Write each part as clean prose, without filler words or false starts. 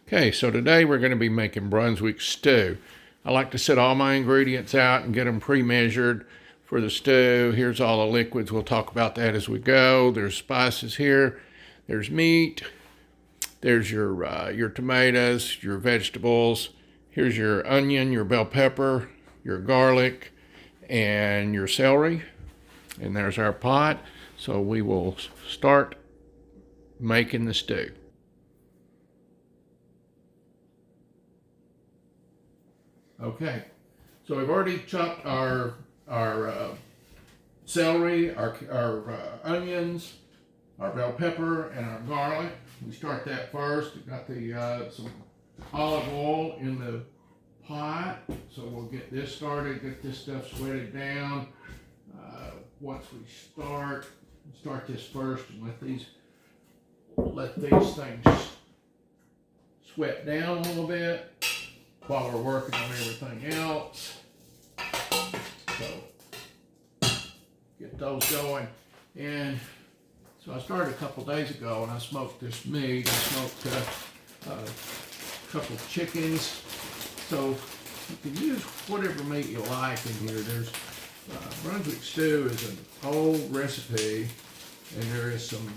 Okay, so today we're going to be making Brunswick stew. I like to set all my ingredients out and get them pre-measured for the stew. Here's all the liquids. We'll talk about that as we go. There's spices here. There's meat. There's your tomatoes, your vegetables. Here's your onion, your bell pepper, your garlic, and your celery. And there's our pot. So we will start making the stew. Okay, so we've already chopped our celery, our onions, our bell pepper, and our garlic. We start that first. We've got the some olive oil in the pot, so we'll get this started, get this stuff sweated down. Once we start this first and let these things sweat down a little bit while we're working on everything else. So get those going. And so I started a couple days ago and I smoked this meat. I smoked a couple of chickens. So you can use whatever meat you like in here. There's Brunswick stew is an old recipe, and there is some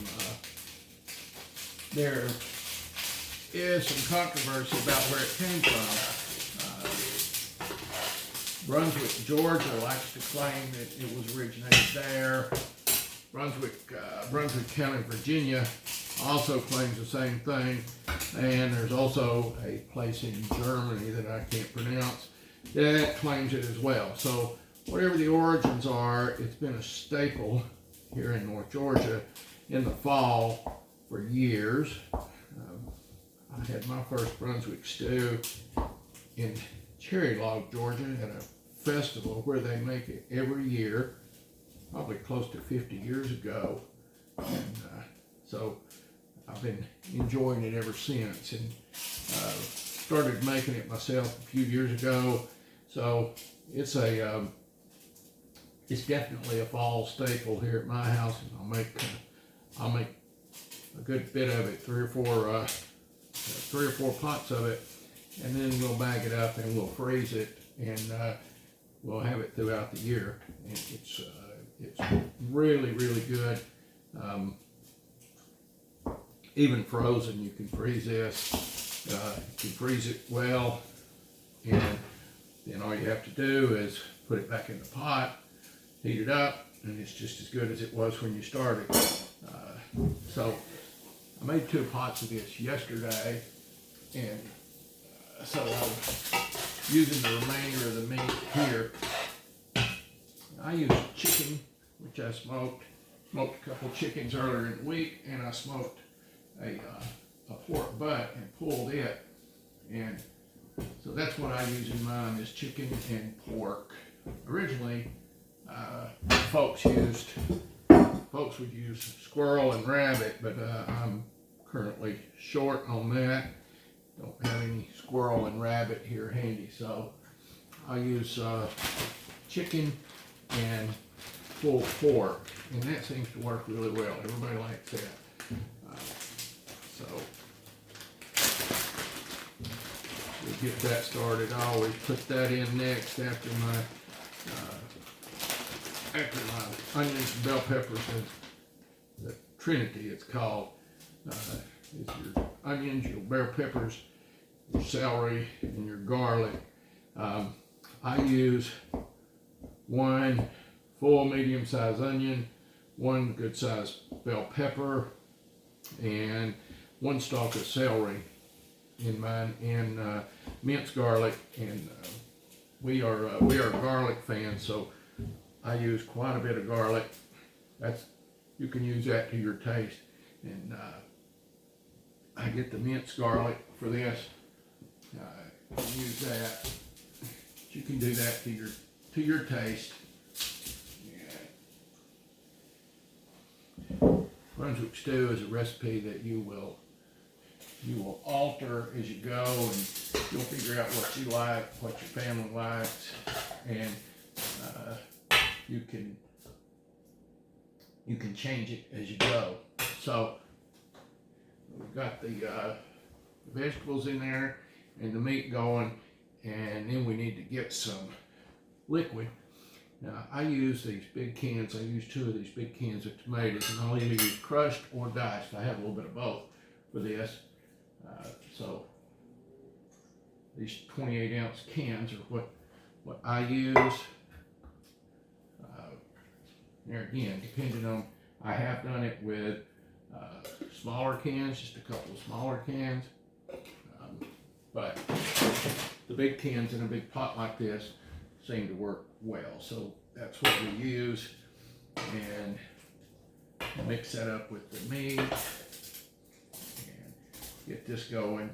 controversy about where it came from. Brunswick, Georgia likes to claim that it was originated there. Brunswick County, Virginia also claims the same thing. And there's also a place in Germany that I can't pronounce that claims it as well. So whatever the origins are, it's been a staple here in North Georgia in the fall for years. I had my first Brunswick stew in Cherry Log, Georgia, at a festival where they make it every year, probably close to 50 years ago. And so I've been enjoying it ever since, and started making it myself a few years ago. So it's definitely a fall staple here at my house, and I'll make a good bit of it, three or four pots of it, and then we'll bag it up and we'll freeze it, and we'll have it throughout the year. And it's really, really good. Even frozen, you can freeze this. You can freeze it well, and then all you have to do is put it back in the pot, heat it up, and it's just as good as it was when you started. So I made 2 pots of this yesterday, and so I'm using the remainder of the meat here. I used chicken, which I smoked a couple chickens earlier in the week, and I smoked a pork butt and pulled it, and so that's what I use in mine, is chicken and pork. Originally, folks would use squirrel and rabbit, but I'm currently short on that. Don't have any squirrel and rabbit here handy, so I use chicken and pulled pork, and that seems to work really well. Everybody likes that. So we'll get that started. I always put that in next after my onions and bell peppers, and the Trinity it's called. It's your onions, your bell peppers, your celery, and your garlic. I use 1 full medium-sized onion, 1 good-sized bell pepper, and 1 stalk of celery in mine, and minced garlic. And we are garlic fans, so I use quite a bit of garlic. You can use that to your taste, and I get the minced garlic for this. You can use that. You can do that to your taste. Yeah. Brunswick stew is a recipe that you will alter as you go, and you'll figure out what you like, what your family likes, and you can change it as you go. So we've got the vegetables in there and the meat going, and then we need to get some liquid. Now, I use these big cans. I use 2 of these big cans of tomatoes, and I'll either use crushed or diced. I have a little bit of both for this. So these 28-ounce cans are what I use. There again, depending on, I have done it with smaller cans, just a couple of smaller cans. But the big cans in a big pot like this seem to work well. So that's what we use, and mix that up with the meat and get this going.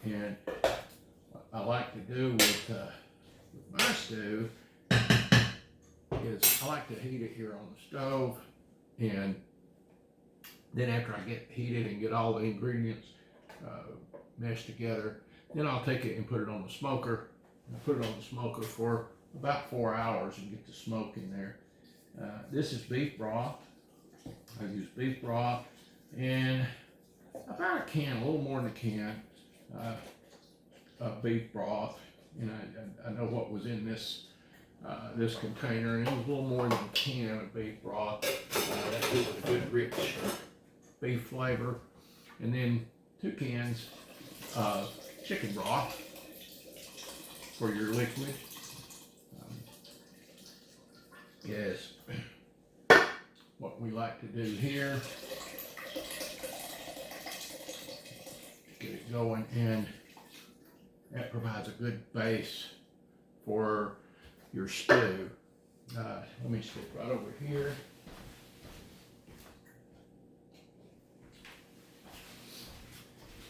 And what I like to do with my stew is I like to heat it here on the stove, and then after I get heated and get all the ingredients meshed together, then I'll take it and put it on the smoker. I put it on the smoker for about 4 hours and get the smoke in there. This is beef broth. I use beef broth and about a can, a little more than a can of beef broth. And I know what was in this this container, and it was a little more than a can of beef broth. That gives it a good rich beef flavor. And then 2 cans of chicken broth for your liquid. Is what we like to do here. Get it going, and that provides a good base for your stew. Let me stick right over here.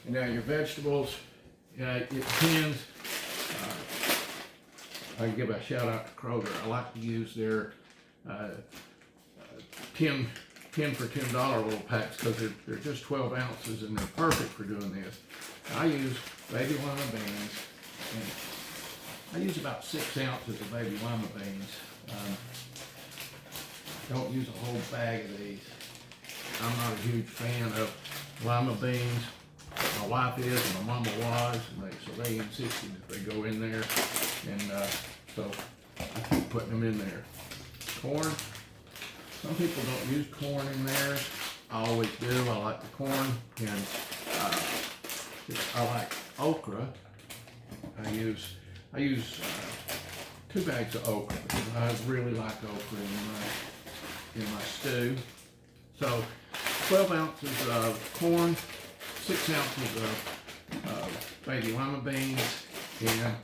And now your vegetables, it depends. I give a shout out to Kroger. I like to use their 10 for $10 little packs, because they're just 12 ounces and they're perfect for doing this. I use baby lima beans, and I use about 6 ounces of baby lima beans. Don't use a whole bag of these. I'm not a huge fan of lima beans. My wife is, and my mama was, and so they insisted that they go in there, and so I keep putting them in there. Corn. Some people don't use corn in theirs. I always do. I like the corn, and I like okra. I use 2 bags of okra, because I really like okra in my stew. So 12 ounces of corn, 6 ounces of baby lima beans, and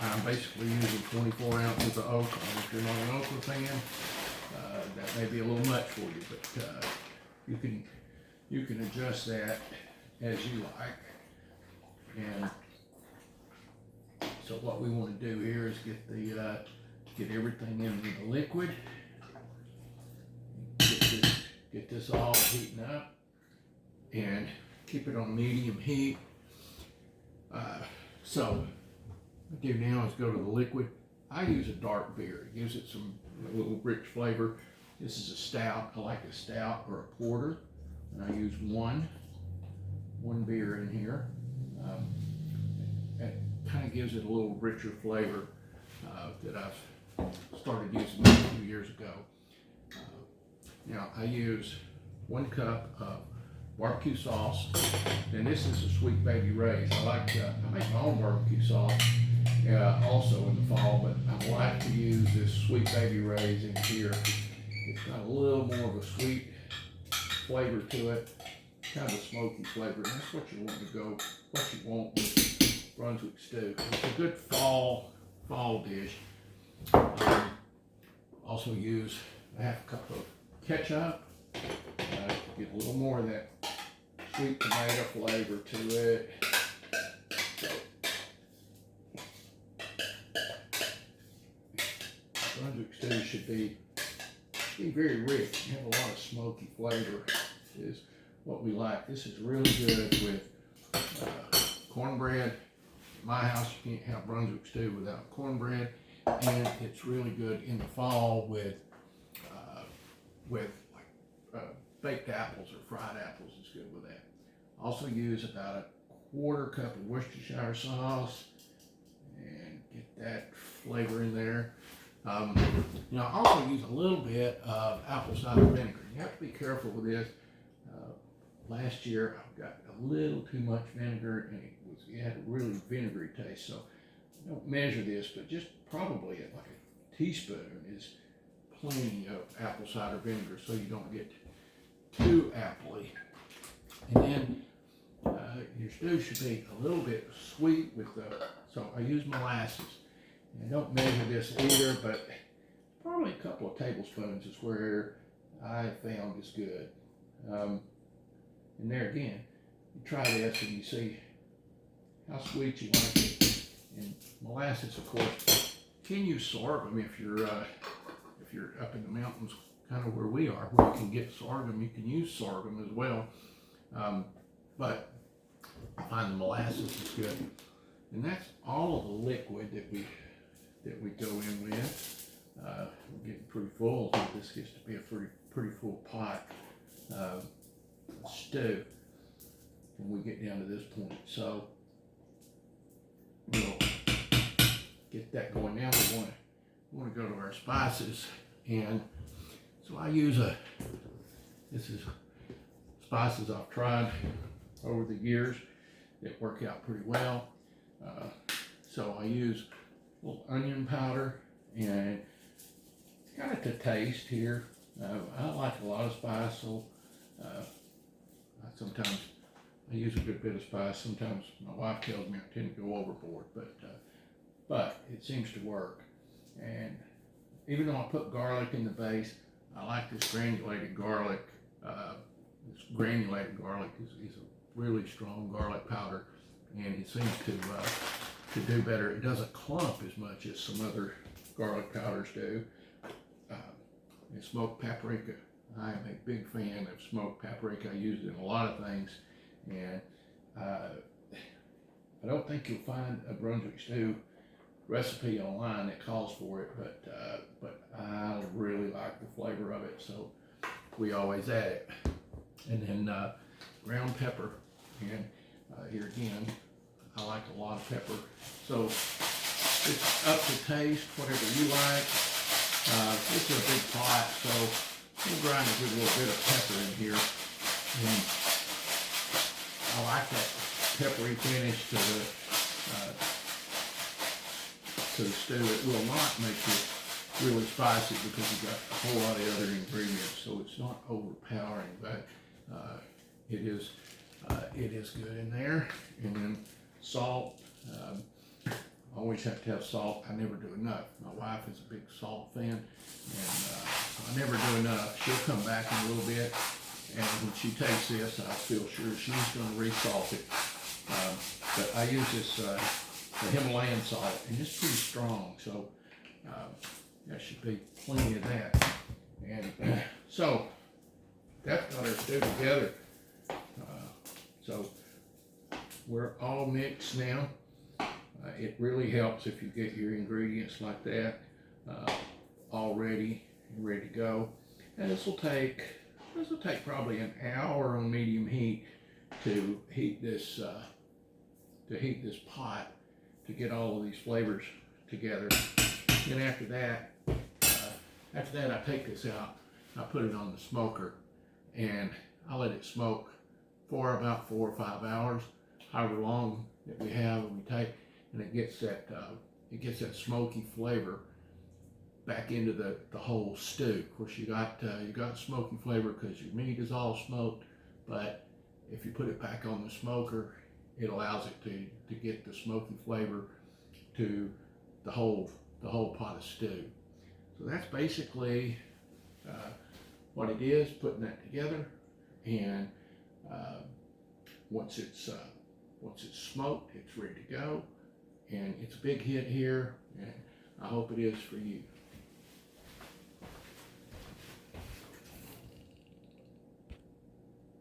I'm basically using 24 ounces of okra. If you're not an okra fan, that may be a little much for you, but you can adjust that as you like. And so what we want to do here is get everything into the liquid. Get this all heating up, and keep it on medium heat. So what I do now is go to the liquid. I use a dark beer. It gives it a little rich flavor. This is a stout. I like a stout or a porter, and I use one beer in here. That kind of gives it a little richer flavor that I've started using a few years ago. Now I use 1 cup of barbecue sauce, and this is a Sweet Baby Ray's. I make my own barbecue sauce also in the fall, but I like to use this Sweet Baby Ray's in here. It's got a little more of a sweet flavor to it, kind of a smoky flavor, and that's what you want with Brunswick stew. It's a good fall dish. Also use a 1/2 cup of ketchup. Get a little more of that sweet tomato flavor to it. So, Brunswick stew should be very rich and have a lot of smoky flavor. Is what we like. This is really good with cornbread. At my house, you can't have Brunswick stew without cornbread, and it's really good in the fall with baked apples or fried apples. Is good with that. Also use about 1/4 cup of Worcestershire sauce and get that flavor in there. I also use a little bit of apple cider vinegar. You have to be careful with this. Last year I got a little too much vinegar and it had a really vinegary taste. So don't measure this, but just probably like a teaspoon is plenty of apple cider vinegar so you don't get too appley. And then your stew should be a little bit sweet so I use molasses. And don't measure this either, but probably a couple of tablespoons is where I found is good. And there again, you try this and you see how sweet you like it. And molasses, of course, can use sorghum if you're up in the mountains, kind of where we are, where you can get sorghum. You can use sorghum as well, but I find the molasses is good. And that's all of the liquid that we go in with. We're getting pretty full. I think this gets to be a pretty full pot stew when we get down to this point. So we'll get that going. Now we want to go to our spices, and so I use this is spices I've tried over the years that work out pretty well. So I use a little onion powder, and it's kind of to taste here. I like a lot of spice, so sometimes I use a good bit of spice. Sometimes my wife tells me I tend to go overboard, but it seems to work. And even though I put garlic in the base, I like this granulated garlic. This granulated garlic is a really strong garlic powder, and it seems to do better. It doesn't clump as much as some other garlic powders do. And smoked paprika. I am a big fan of smoked paprika. I use it in a lot of things, and I don't think you'll find a Brunswick stew recipe online that calls for it, but I really like the flavor of it, so we always add it. And then ground pepper, and here again, I like a lot of pepper. So it's up to taste, whatever you like. This is a big pot, so I'm grind a good little bit of pepper in here. And I like that peppery finish to the stew. It will not make it really spicy because you've got a whole lot of other ingredients, so it's not overpowering, but it is good in there. And then salt. Always have to have salt. I never do enough. My wife is a big salt fan, and so I never do enough. She'll come back in a little bit, and when she takes this, I feel sure she's going to re-salt it. But I use this the Himalayan salt, and it's pretty strong, so there should be plenty of that. And so that's got our stew together. So we're all mixed now. It really helps if you get your ingredients like that all ready to go. And this will take probably an hour on medium heat to heat this pot to get all of these flavors together. And after that I take this out, I put it on the smoker, and I let it smoke for about 4 or 5 hours, however long that we have, and we take. And it gets that smoky flavor back into the whole stew. Of course, you got smoky flavor because your meat is all smoked, but if you put it back on the smoker, it allows it to get the smoky flavor to the whole pot of stew. So that's basically what it is, putting that together. And once it's smoked, it's ready to go. And it's a big hit here, and I hope it is for you.